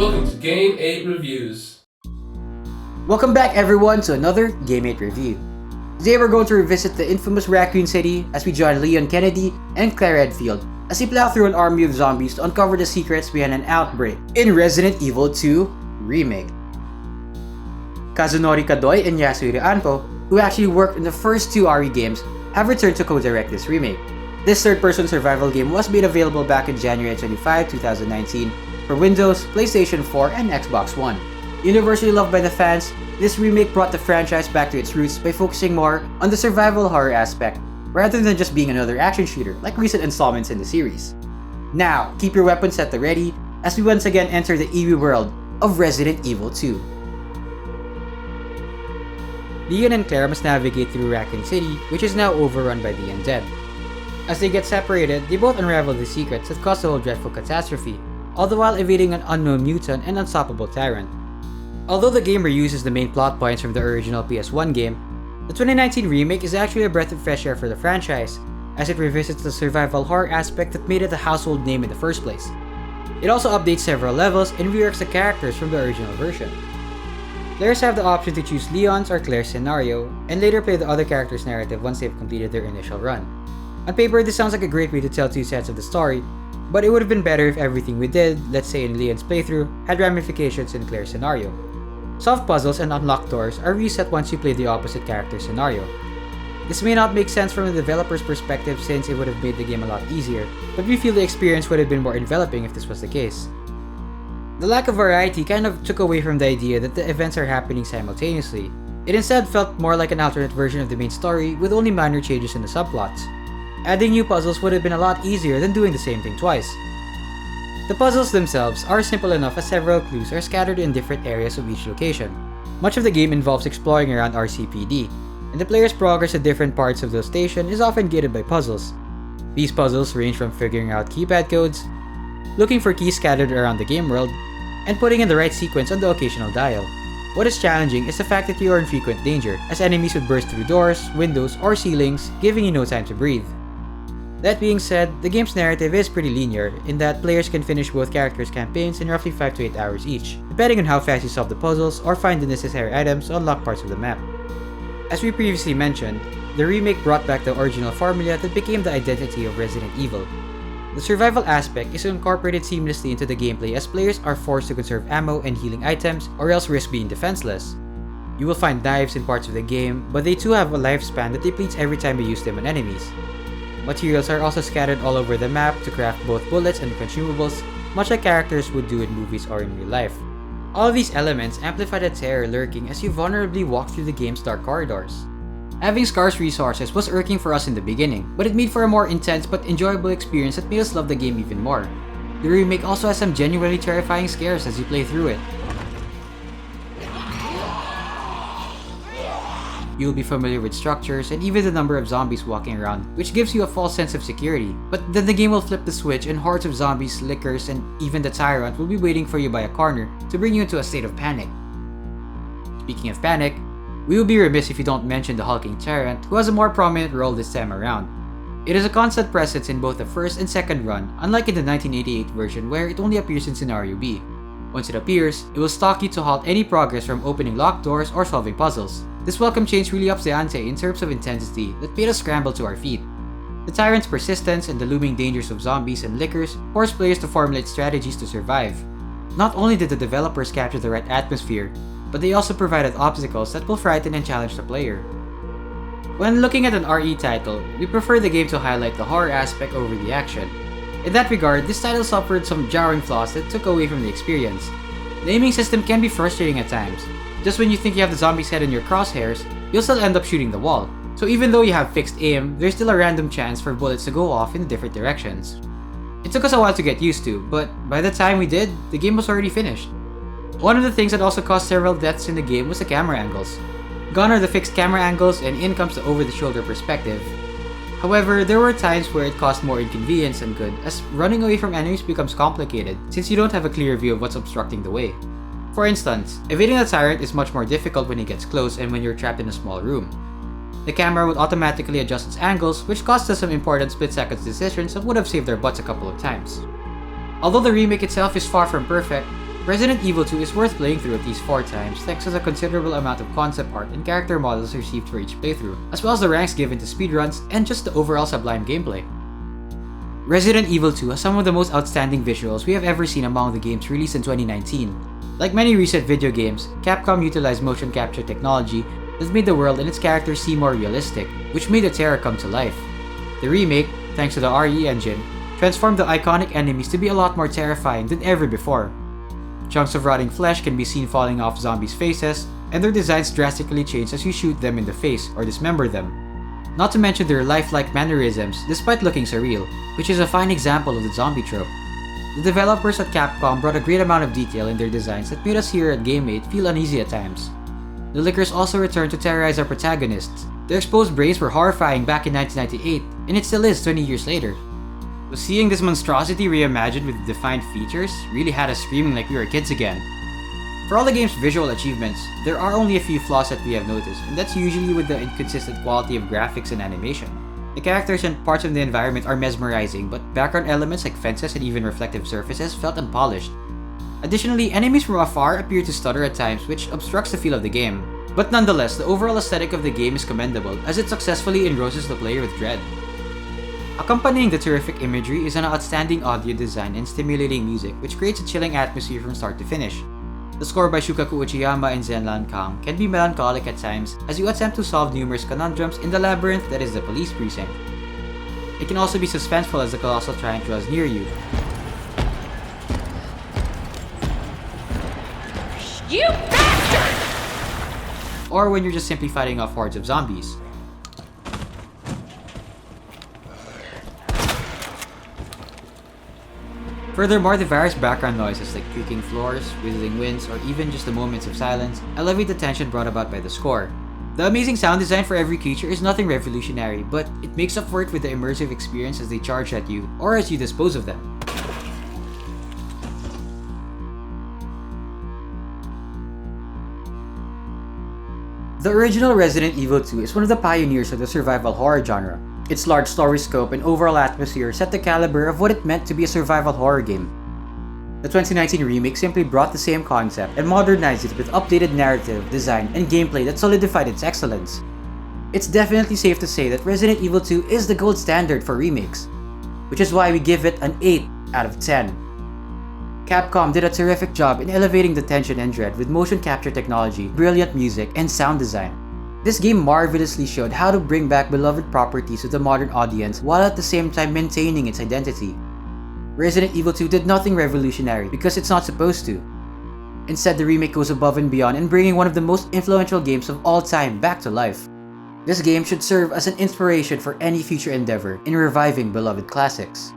Welcome to Game 8 Reviews. Welcome back everyone to another Game 8 review. Today we're going to revisit the infamous Raccoon City as we join Leon Kennedy and Claire Redfield as they plow through an army of zombies to uncover the secrets behind an outbreak in Resident Evil 2 Remake. Kazunori Kadoy and Yasuhiro Anpo, who actually worked in the first two RE games, have returned to co-direct this remake. This third-person survival game was made available back in January 25, 2019 for Windows, PlayStation 4, and Xbox One. Universally loved by the fans, this remake brought the franchise back to its roots by focusing more on the survival horror aspect, rather than just being another action shooter like recent installments in the series. Now, keep your weapons at the ready as we once again enter the eerie world of Resident Evil 2. Leon and Claire must navigate through Raccoon City, which is now overrun by the undead. As they get separated, they both unravel the secrets that caused the whole dreadful catastrophe, all the while evading an unknown mutant and unstoppable tyrant. Although the game reuses the main plot points from the original PS1 game, the 2019 remake is actually a breath of fresh air for the franchise, as it revisits the survival horror aspect that made it a household name in the first place. It also updates several levels and reworks the characters from the original version. Players have the option to choose Leon's or Claire's scenario, and later play the other characters' narrative once they've completed their initial run. On paper, this sounds like a great way to tell two sets of the story, but it would have been better if everything we did, let's say in Leon's playthrough, had ramifications in Claire's scenario. Solve puzzles and unlock doors are reset once you play the opposite character's scenario. This may not make sense from the developer's perspective since it would have made the game a lot easier, but we feel the experience would have been more enveloping if this was the case. The lack of variety kind of took away from the idea that the events are happening simultaneously. It instead felt more like an alternate version of the main story with only minor changes in the subplots. Adding new puzzles would have been a lot easier than doing the same thing twice. The puzzles themselves are simple enough as several clues are scattered in different areas of each location. Much of the game involves exploring around RCPD, and the player's progress at different parts of the station is often gated by puzzles. These puzzles range from figuring out keypad codes, looking for keys scattered around the game world, and putting in the right sequence on the occasional dial. What is challenging is the fact that you are in frequent danger, as enemies would burst through doors, windows, or ceilings, giving you no time to breathe. That being said, the game's narrative is pretty linear, in that players can finish both characters' campaigns in roughly 5 to 8 hours each, depending on how fast you solve the puzzles or find the necessary items to unlock parts of the map. As we previously mentioned, the remake brought back the original formula that became the identity of Resident Evil. The survival aspect is incorporated seamlessly into the gameplay as players are forced to conserve ammo and healing items or else risk being defenseless. You will find knives in parts of the game, but they too have a lifespan that depletes every time you use them on enemies. Materials are also scattered all over the map to craft both bullets and consumables, much like characters would do in movies or in real life. All of these elements amplify the terror lurking as you vulnerably walk through the game's dark corridors. Having scarce resources was irking for us in the beginning, but it made for a more intense but enjoyable experience that made us love the game even more. The remake also has some genuinely terrifying scares as you play through it. You'll be familiar with structures and even the number of zombies walking around, which gives you a false sense of security. But then the game will flip the switch and hordes of zombies, lickers, and even the tyrant will be waiting for you by a corner to bring you into a state of panic. Speaking of panic, we will be remiss if you don't mention the hulking tyrant, who has a more prominent role this time around. It is a constant presence in both the first and second run, unlike in the 1988 version where it only appears in Scenario B. Once it appears, it will stalk you to halt any progress from opening locked doors or solving puzzles. This welcome change really ups the ante in terms of intensity that made us scramble to our feet. The tyrant's persistence and the looming dangers of zombies and lickers force players to formulate strategies to survive. Not only did the developers capture the right atmosphere, but they also provided obstacles that will frighten and challenge the player. When looking at an RE title, we prefer the game to highlight the horror aspect over the action. In that regard, this title suffered some jarring flaws that took away from the experience. The aiming system can be frustrating at times. Just when you think you have the zombie's head in your crosshairs, you'll still end up shooting the wall. So even though you have fixed aim, there's still a random chance for bullets to go off in different directions. It took us a while to get used to, but by the time we did, the game was already finished. One of the things that also caused several deaths in the game was the camera angles. Gone are the fixed camera angles and in comes the over-the-shoulder perspective. However, there were times where it caused more inconvenience than good, as running away from enemies becomes complicated since you don't have a clear view of what's obstructing the way. For instance, evading a tyrant is much more difficult when he gets close and when you're trapped in a small room. The camera would automatically adjust its angles, which cost us some important split-second decisions that would have saved our butts a couple of times. Although the remake itself is far from perfect, Resident Evil 2 is worth playing through at least 4 times thanks to the considerable amount of concept art and character models received for each playthrough, as well as the ranks given to speedruns and just the overall sublime gameplay. Resident Evil 2 has some of the most outstanding visuals we have ever seen among the games released in 2019. Like many recent video games, Capcom utilized motion capture technology that made the world and its characters seem more realistic, which made the terror come to life. The remake, thanks to the RE engine, transformed the iconic enemies to be a lot more terrifying than ever before. Chunks of rotting flesh can be seen falling off zombies' faces, and their designs drastically change as you shoot them in the face or dismember them. Not to mention their lifelike mannerisms despite looking surreal, which is a fine example of the zombie trope. The developers at Capcom brought a great amount of detail in their designs that made us here at GameMate feel uneasy at times. The Lickers also returned to terrorize our protagonists. Their exposed brains were horrifying back in 1998, and it still is 20 years later. So seeing this monstrosity reimagined with defined features really had us screaming like we were kids again. For all the game's visual achievements, there are only a few flaws that we have noticed, and that's usually with the inconsistent quality of graphics and animation. The characters and parts of the environment are mesmerizing, but background elements like fences and even reflective surfaces felt unpolished. Additionally, enemies from afar appear to stutter at times, which obstructs the feel of the game. But nonetheless, the overall aesthetic of the game is commendable, as it successfully engrosses the player with dread. Accompanying the terrific imagery is an outstanding audio design and stimulating music, which creates a chilling atmosphere from start to finish. The score by Shukaku Uchiyama and Zenlan Kang can be melancholic at times as you attempt to solve numerous conundrums in the labyrinth that is the police precinct. It can also be suspenseful as the colossal giant draws near you. You bastard! Or when you're just simply fighting off hordes of zombies. Furthermore, the various background noises like creaking floors, whistling winds, or even just the moments of silence elevate the tension brought about by the score. The amazing sound design for every creature is nothing revolutionary, but it makes up for it with the immersive experience as they charge at you, or as you dispose of them. The original Resident Evil 2 is one of the pioneers of the survival horror genre. Its large story scope and overall atmosphere set the caliber of what it meant to be a survival horror game. The 2019 remake simply brought the same concept and modernized it with updated narrative, design, and gameplay that solidified its excellence. It's definitely safe to say that Resident Evil 2 is the gold standard for remakes, which is why we give it an 8 out of 10. Capcom did a terrific job in elevating the tension and dread with motion capture technology, brilliant music, and sound design. This game marvelously showed how to bring back beloved properties to the modern audience while at the same time maintaining its identity. Resident Evil 2 did nothing revolutionary because it's not supposed to. Instead, the remake goes above and beyond in bringing one of the most influential games of all time back to life. This game should serve as an inspiration for any future endeavor in reviving beloved classics.